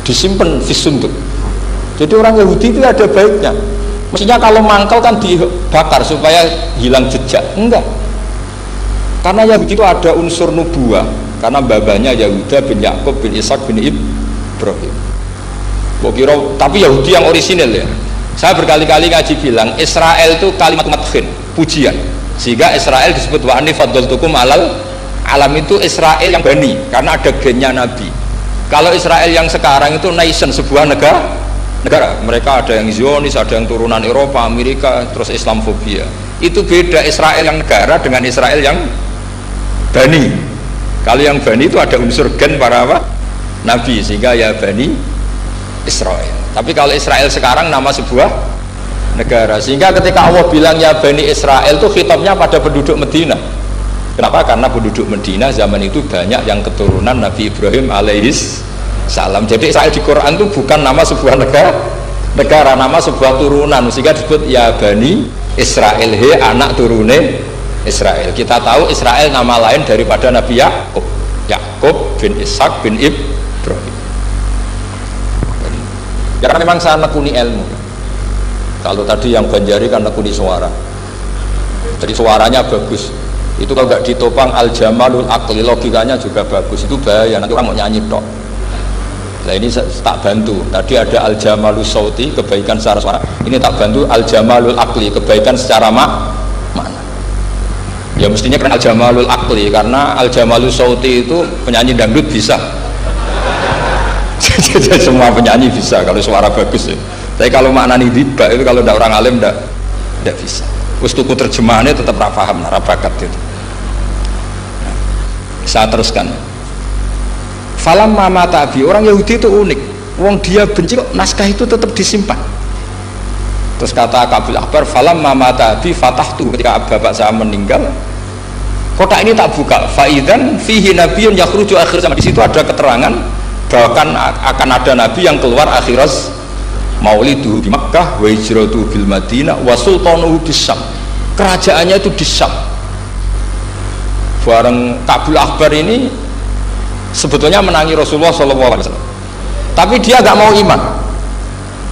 disimpan fisunduk? Jadi orang Yahudi itu ada baiknya. Mestinya kalau mangkal kan dibakar supaya hilang jejak. Enggak, karena Yahudi itu ada unsur nubuah, karena babanya Yahuda bin Yakub bin Ishak bin Ibrahim. Tapi Yahudi yang orisinil ya. Saya berkali-kali ngaji bilang Israel itu kalimat madhin, pujian, sehingga Israel disebut wa anni faddaltukum alal alam. Itu Israel yang bani karena ada gennya Nabi. Kalau Israel yang sekarang itu nation, sebuah negara. Mereka ada yang Zionis, ada yang turunan Eropa, Amerika, terus Islamfobia. Itu beda Israel yang negara dengan Israel yang bani. Kalau yang bani itu ada unsur gen para apa? Nabi, sehingga ya bani Israel. Tapi kalau Israel sekarang nama sebuah negara, sehingga ketika Allah bilang ya bani Israel itu khitabnya pada penduduk Medina. Kenapa? Karena penduduk Medina zaman itu banyak yang keturunan Nabi Ibrahim alaihis salam. Jadi Israel di Quran itu bukan nama sebuah negara, nama sebuah turunan, sehingga disebut ya Bani Israel, he anak turune Israel. Kita tahu Israel nama lain daripada Nabi Yakub bin Ishak bin Ibrahim. Ya, karena memang saya nekuni ilmu. Kalau tadi yang Banjari kan nekuni suara, jadi suaranya bagus. Itu kalau nggak ditopang al-jamalul akli, logikanya juga bagus. Itu bahaya, nanti orang mau nyanyi tok. Nah ini tak bantu. Tadi ada al-jamalul sauti, kebaikan secara suara. Ini tak bantu al-jamalul akli, kebaikan secara makna. Ya mestinya kan al-jamalul akli, karena al-jamalul sauti itu penyanyi dangdut bisa. Jadi semua penyanyi bisa kalau suara bagus ya. Tapi kalau maknani diba itu kalau tidak orang alim tidak bisa. Ustuku terjemahannya tetap paham, bakat itu. Nah, saya teruskan. Falam mama tabi, orang Yahudi itu unik. Wong dia benci kok naskah itu tetap disimpan. Terus kata Ka'bil Akhbar, falam mama tabi fatahtu, ketika bapak saya meninggal, kotak ini tak buka. Faidan fihi nabiyun yakhruju akhir zaman. Di situ ada keterangan bahwa akan ada nabi yang keluar akhirat mauliduhu di Makkah wa hijratuhu bil Madinah wa sultanuhu bis Syam. Kerajaannya itu di Syam. Bareng Ka'bil Akhbar ini sebetulnya menangi Rasulullah SAW, tapi dia nggak mau iman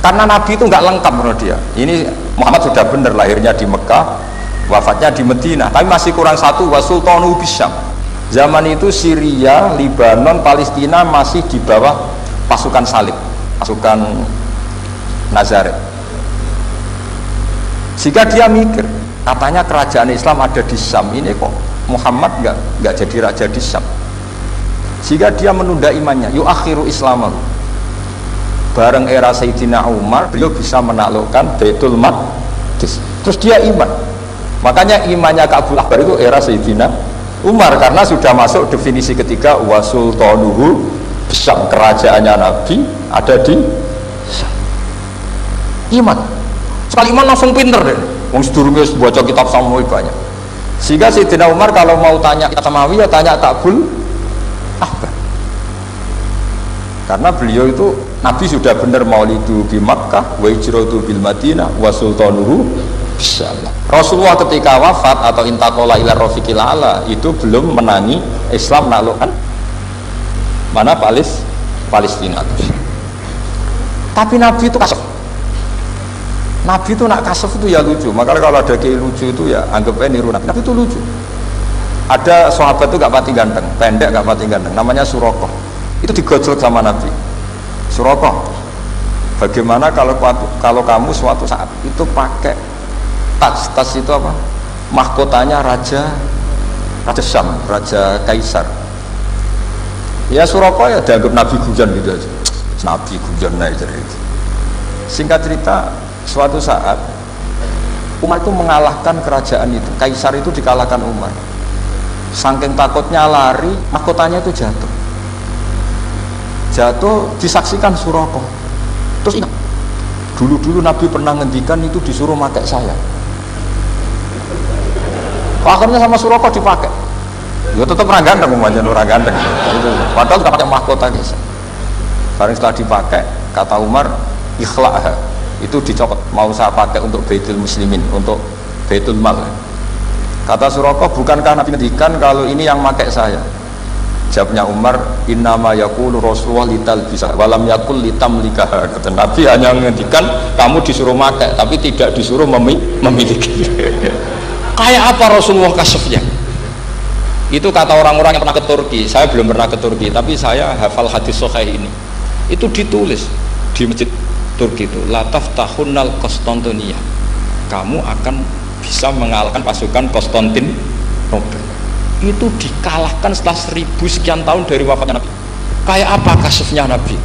karena Nabi itu nggak lengkap menurut dia. Ini Muhammad sudah benar lahirnya di Mekah, wafatnya di Madinah, tapi masih kurang satu, wa sultanuhu bis Syam. Zaman itu Syria, Lebanon, Palestina masih di bawah pasukan salib, pasukan Nazaret. Sehingga dia mikir, katanya kerajaan Islam ada di Syam, ini kok Muhammad nggak jadi raja di Syam. Sehingga dia menunda imannya, yuakhiru islamahu. Bareng era Sayyidina Umar, beliau bisa menaklukkan Baitul Maqdis. Terus dia iman. Makanya imannya Ka'bil Akhbar itu era Sayyidina Umar, karena sudah masuk definisi ketiga, wa sultanuhu Syam, kerajaannya Nabi ada di Syam. Iman, sekali iman langsung pinter deh. Wong sedurunge baca kitab Samawi banyak. Sehingga Sayyidina Umar kalau mau tanya kitab Samawi ya tanya Ka'bil Akhbar. Karena beliau itu Nabi sudah benar maulidu di Makkah, wa hijratu bil Madinah, wa sultanuhu bisyam. Rasulullah ketika wafat atau intaqala ila rafiqil ala itu belum menangi Islam naklukkan mana Palestina. Tapi Nabi itu kasef. Nabi itu nak kasef itu ya lucu. Maka kalau ada kiai lucu itu ya anggapnya niru Nabi. Nabi itu lucu. Ada sahabat itu gak pati ganteng, pendek gak pati ganteng, namanya Surakoh. Itu digojlok sama Nabi. Surakoh, bagaimana kalau kamu suatu saat itu pakai tas itu apa? Mahkotanya raja Syam, raja Kaisar. Ya Surakoh ya dianggap Nabi Gujan gitu aja. Nabi Gujan aja itu. Singkat cerita, suatu saat Umar itu mengalahkan kerajaan itu, Kaisar itu dikalahkan Umar. Saking takutnya lari, mahkotanya itu jatuh. jatuh disaksikan Suraqah. Terus ingat, dulu Nabi pernah ngendikan itu disuruh pakai saya. Akhirnya sama Suraqah dipakai. Ya tetap orang ganteng, orang ganteng. Itu padahal nggak pakai mahkota guys. Barang setelah dipakai, kata Umar, ikhla'ha, itu dicopot. Mau saya pakai untuk Baitul Muslimin, untuk Baitul Mal. Kata Suraqah, bukankah Nabi ngendikan kalau ini yang pakai saya? Jawabnya Umar, innama yaqulu Rasulullah lital bisa walam yaqul litamlikaha. Kata Nabi hanya menghentikan kamu disuruh pakai tapi tidak disuruh memiliki. Kayak apa Rasulullah kasufnya? Itu kata orang-orang yang pernah ke Turki. Saya belum pernah ke Turki, tapi saya hafal hadis sahih ini. Itu ditulis di masjid Turki itu, la taftahunnal Konstantinia. Kamu akan bisa mengalahkan pasukan Konstantinopel. Itu dikalahkan setelah 1000 sekian tahun dari wafatnya Nabi. Kayak apa kasusnya Nabi?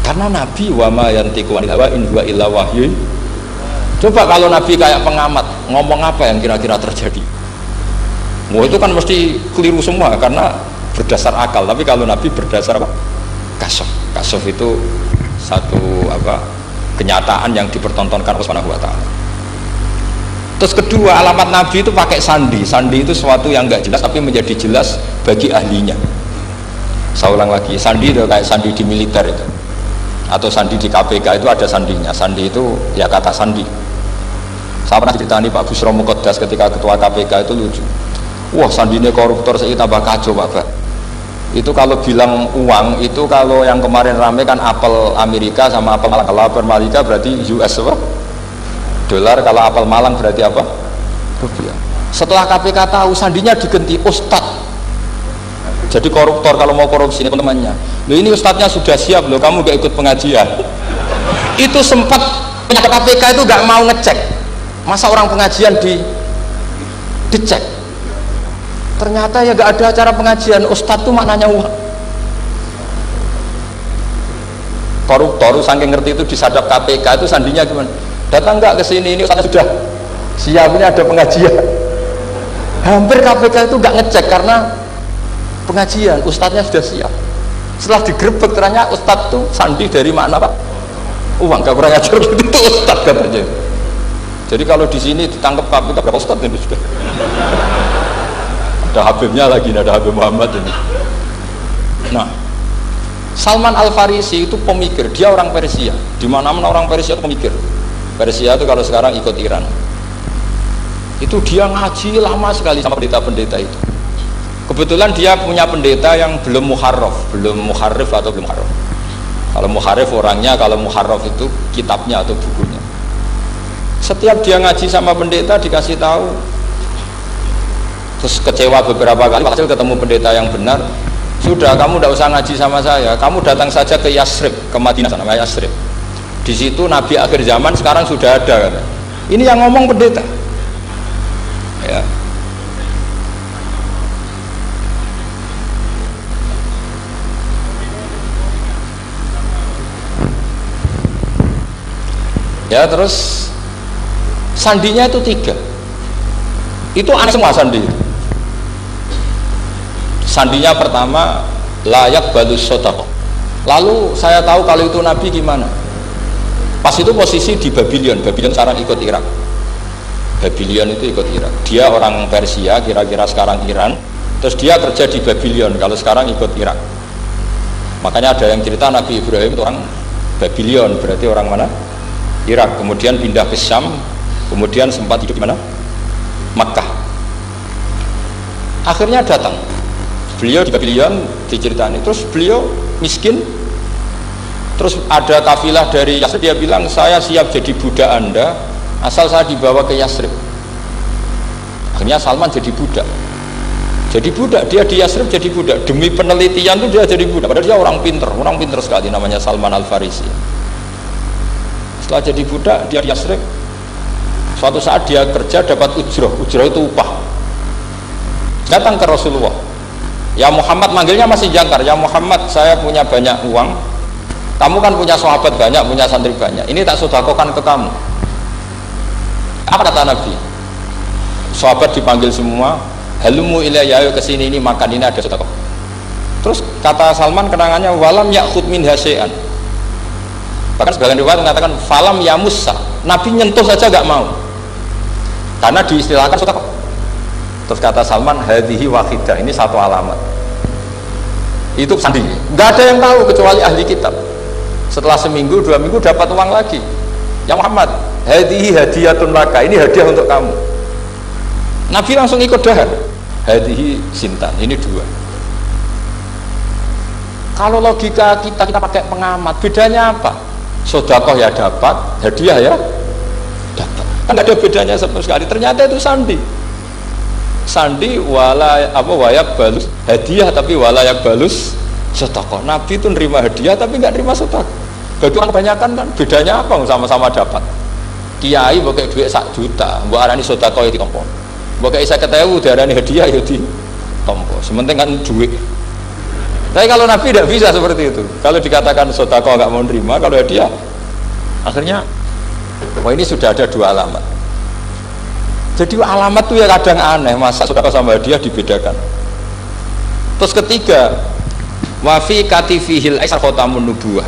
Karena Nabi wa ma yantiqu anil hawa in huwa illa wahyu. Coba kalau Nabi kayak pengamat, ngomong apa yang kira-kira terjadi? Wah, itu kan mesti keliru semua karena berdasar akal. Tapi kalau Nabi berdasar apa? Kasuf. Kasuf itu satu kenyataan yang dipertontonkan oleh Subhanahu wa Ta'ala. Terus kedua, alamat Nabi itu pakai sandi. Sandi itu sesuatu yang enggak jelas tapi menjadi jelas bagi ahlinya. Saya ulang lagi, sandi itu kayak sandi di militer itu, atau sandi di KPK itu ada sandinya. Sandi itu ya kata sandi. Saya pernah diceritani Pak Busro Muqaddas ketika ketua KPK itu lucu. Wah, sandinya koruptor saya tambah kacau Pak. Itu kalau bilang uang itu, kalau yang kemarin rame kan apel Amerika sama apel Malang. Kalau apel Malika berarti US apa? Dolar. Kalau apel Malang berarti apa? Rupiah. Setelah KPK tahu, sandinya diganti Ustadz. Jadi koruptor kalau mau korupsi ini temannya. Loh, ini Ustadznya sudah siap loh, kamu gak ikut pengajian. Itu sempat penyakit KPK itu gak mau ngecek. Masa orang pengajian dicek? Ternyata ya gak ada acara pengajian. Ustadz itu maknanya uang. Koruptor saking ngerti itu disadap KPK itu sandinya gimana? Datang nggak ke sini, ini Ustadz sudah siap, ini ada pengajian. Hampir KPK itu nggak ngecek karena pengajian, Ustadznya sudah siap. Setelah digerebek ternyata Ustadz itu sandi dari makna Pak uang, gak kurang ajar gitu, itu Ustadz katanya. Jadi kalau di sini ditangkap KPK berapa Ustadz ini sudah? Ada Habibnya lagi, ada Habib Muhammad ini. Nah, Salman Al Farisi itu pemikir, dia orang Persia. Di mana-mana orang Persia itu pemikir. Persia itu kalau sekarang ikut Iran. Itu dia ngaji lama sekali sama pendeta-pendeta itu. Kebetulan dia punya pendeta yang belum muharraf, belum muharrif atau belum muharraf. Kalau muharrif orangnya, kalau muharraf itu kitabnya atau bukunya. Setiap dia ngaji sama pendeta dikasih tahu, terus kecewa beberapa kali, hasil ketemu pendeta yang benar. Sudah, kamu tidak usah ngaji sama saya, kamu datang saja ke Yasrib, ke Madinah, namanya Yasrib. Di situ Nabi akhir zaman sekarang sudah ada, kata. Ini yang ngomong pendeta. Ya. Ya, terus sandinya itu 3. Itu aneh semua sandi. Sandinya pertama, layak balus sodaqah. Lalu saya tahu kalau itu Nabi gimana. Pas itu posisi di Babylon. Babylon sekarang ikut Irak. Babylon itu ikut Irak. Dia orang Persia, kira-kira sekarang Iran. Terus dia kerja di Babylon, kalau sekarang ikut Irak. Makanya ada yang cerita Nabi Ibrahim itu orang Babylon, berarti orang mana? Irak. Kemudian pindah ke Syam, kemudian sempat hidup di mana? Makkah. Akhirnya datang. Beliau di Babylon diceritani. Terus beliau miskin. Terus ada kafilah dari Yasrib, dia bilang saya siap jadi budak Anda asal saya dibawa ke Yasrib. Akhirnya Salman jadi budak. Jadi budak, dia di Yasrib jadi budak. Demi penelitian itu dia jadi budak. Padahal dia orang pinter sekali, namanya Salman Al Farisi. Setelah jadi budak, dia di Yasrib. Suatu saat dia kerja dapat ujroh itu upah. Datang ke Rasulullah. Ya Muhammad, manggilnya masih jangkar. Ya Muhammad, saya punya banyak uang. Kamu kan punya sahabat banyak, punya santri banyak. Ini tak sedekahkan ke kamu. Apa kata Nabi? Sahabat dipanggil semua. Halumu ilayya, ayo kesini, ini makan, ini ada sedekah. Terus kata Salman kenangannya walam yakhud min hasya'an. Bahkan sebagian riwayat mengatakan falam yamussa, Nabi nyentuh saja gak mau karena diistilahkan sedekah. Terus kata Salman hadhihi wahidah, ini satu alamat. Itu sandi, nggak ada yang tahu kecuali ahli kitab. Setelah seminggu, 2 minggu dapat uang lagi. Ya Muhammad, hadhihi hadiyatun laka, ini hadiah untuk kamu. Nabi langsung ikut dahar. Hadhihi sintan, ini 2. Kalau logika kita pakai pengamat, bedanya apa? Sedekah ya dapat, hadiah ya dapat. Kan nggak ada bedanya sama sekali. Ternyata itu sandi. Sandi wala apa wayak balus hadiah tapi walayak balus sedekah. Nabi itu nerima hadiah tapi nggak nerima sedekah. Bagi orang kebanyakan kan bedanya apa? Sama-sama dapat. Kiai pakai duit 1 juta, mbok arani sedekah itu tompo. Mbok kayak 50.000 diarani hadiah ya di tompo. Sementing kan duit. Tapi kalau Nabi tidak bisa seperti itu. Kalau dikatakan sedekah nggak mau nerima, kalau hadiah akhirnya wah ini sudah ada 2 alamat. Jadi alamat tuh ya kadang aneh, masa sedekah sama hadiah dibedakan. Terus ketiga, wa fi katifihil aisar khatamun nubuwah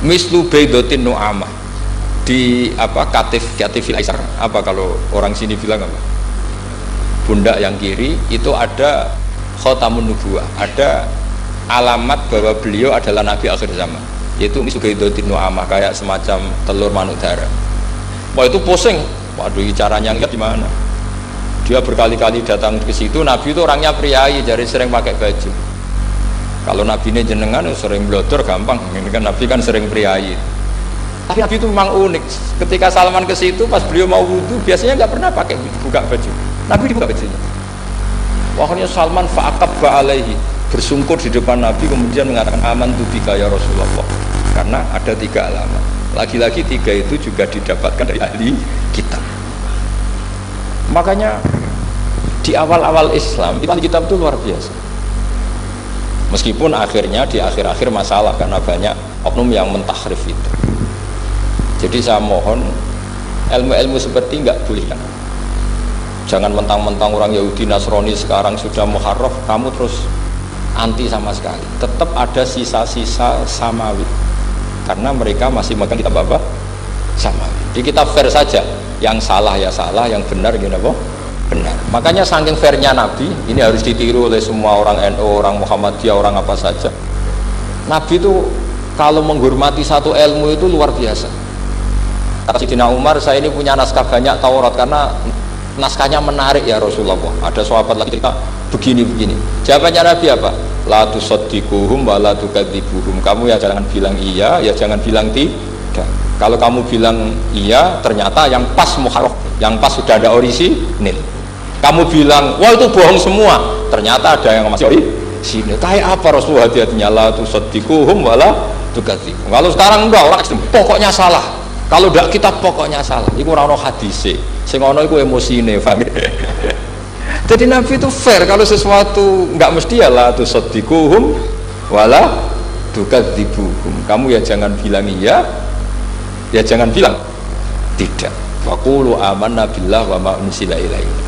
mislu baidatin nu'amah. Di apa katifil aisar, apa kalau orang sini bilang apa? Pundak yang kiri itu ada khatamun nubuwah, ada alamat bahwa beliau adalah nabi akhir zaman, yaitu mislu baidatin nu'amah, kayak semacam telur manuk dara. Wah itu pusing. Waduh, caranya lihat di mana? Dia berkali-kali datang ke situ. Nabi itu orangnya priayi, jadi sering pakai baju. Kalau Nabi ini jenengan sering blodor gampang. Ini kan Nabi kan sering priayi. Tapi Nabi itu memang unik. Ketika Salman ke situ, pas beliau mau wudhu, biasanya nggak pernah pakai buka baju. Nabi dibuka bajunya. Akhirnya Salman fa'aqabba alaihi, bersungkur di depan Nabi, kemudian mengatakan amantu bika ya Rasulullah. Karena ada 3 alamat. Lagi-lagi 3 itu juga didapatkan dari ahli kitab. Makanya di awal-awal Islam ahli kitab itu luar biasa. Meskipun akhirnya di akhir-akhir masalah karena banyak oknum yang mentahrif itu. Jadi saya mohon ilmu-ilmu seperti nggak boleh kan. Jangan mentang-mentang orang Yahudi Nasrani sekarang sudah muharraf kamu terus anti sama sekali. Tetap ada sisa-sisa samawi. Karena mereka masih megang kitab apa? Samawi. Di kitab fair saja, yang salah ya salah, yang benar gini apa? Benar. Makanya saking fairnya Nabi, ini harus ditiru oleh semua orang NU, orang Muhammadiyah, orang apa saja. Nabi itu kalau menghormati satu ilmu itu luar biasa. Kata Sayyidina Umar, saya ini punya naskah banyak Taurat karena naskahnya menarik ya Rasulullah. Ada sahabat lagi cerita begini-begini. Jawabannya Nabi apa? La tusaddiquhum wa la tukadzibuhum. Kamu ya jangan bilang iya, ya jangan bilang tidak. Kalau kamu bilang iya, ternyata yang pas muharraf, yang pas sudah ada orisinil. Kamu bilang wah itu bohong semua, ternyata ada yang masih orisinil. Kayak apa Rasulullah hati-hatinya? La tusaddiquhum wa la tukadzibuhum. Kalau sekarang enggak, orang ekstrem, pokoknya salah. Kalau tidak kita pokoknya salah. Iku ora ono hadise. Sing ono iku emosine, paham? Jadi Nabi itu fair, kalau sesuatu nggak mesti ya la tusaddiquhum wala tukadzibuhum. Kamu ya jangan bilang iya, ya jangan bilang tidak. Wa qulu amanna billah wa ma unzila ilaina.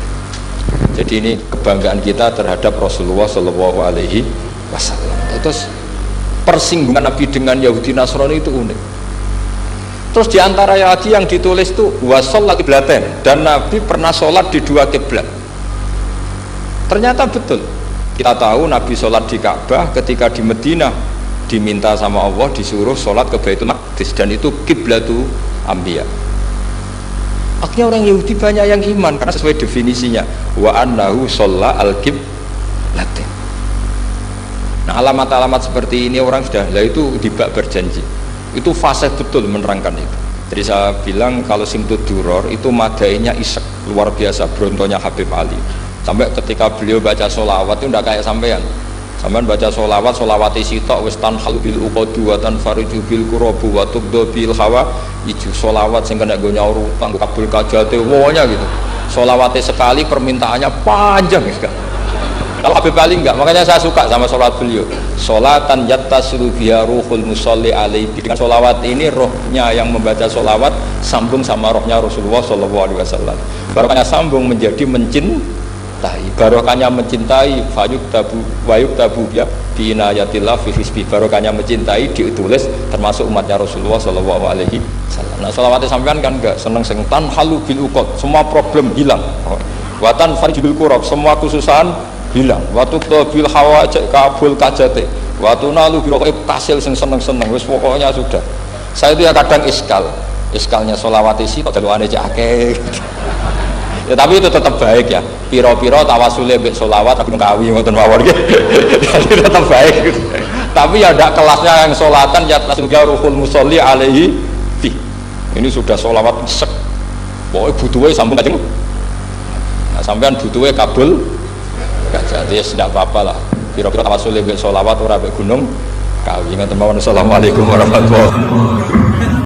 Jadi ini kebanggaan kita terhadap Rasulullah Shallallahu alaihi wasallam. Terus persinggungan Nabi dengan Yahudi Nasrani itu unik. Terus diantara lagi yang ditulis itu wasollat qiblatain, dan Nabi pernah sholat di 2 kiblat. Ternyata betul. Kita tahu Nabi sholat di Ka'bah, ketika di Madinah diminta sama Allah disuruh sholat ke Baitul Maqdis, dan itu kiblatu Anbiya. Akhirnya orang Yahudi banyak yang iman karena sesuai definisinya wa annahu sholla al-qiblatain. Nah alamat-alamat seperti ini orang sudah lah itu dibak berjanji. Itu fase betul menerangkan itu. Jadi saya bilang kalau Simtud Duror itu madainya isek luar biasa, brontonya Habib Ali. Sampai ketika beliau baca sholawat itu tidak kayak sampean. Sampean baca sholawat, sholawati sitok wis tanhal bil uqadu wa tanfariju bil qurabu wa tubdo bil hawa. Ijo sholawat sing kena go nyaur utang kabul kajate wonya gitu. Sholawatnya sekali permintaannya panjang gitu. Kalau Habib Ali enggak, makanya saya suka sama sholat beliau. Sholatan yattasilu biha ruhul musolli alaihi. Dengan sholawat ini rohnya yang membaca sholawat sambung sama rohnya Rasulullah SAW. Barokahnya sambung menjadi mencintai, barokahnya mencintai fayuk tabu ya binayatillah fi hisbi, barokahnya mencintai ditulis termasuk umatnya Rasulullah sallallahu alaihi wasallam. Nah selawat sampean kan enggak seneng sing tan halu bil uqad, semua problem hilang. Watan farijul kurab, semua kesusahan hilang. Watu bil hawajat kabul kajate, watu nalu bil kasil sing seneng-seneng, wis pokoknya sudah. Saya itu ya kadang iskalnya sholawat isi kok jaluane cek akeh. Ya tapi itu tetap baik ya. Piro-piro tawasule mbek sholawat aku kawi ngoten mawon nggih. Jadi tetap baik. Tapi ya ndak kelasnya yang sholatan ya tasyaruhul musolli alaihi fi. Ini sudah sholawat sek. Pokoke butuhe sambung Kanjeng. Nah, sampean butuhe kabul. Gak jadi ya tidak apa-apa lah. Piro-piro tawasule mbek sholawat ora mbek gunung kawi ngoten mawon. Assalamualaikum warahmatullahi wabarakatuh.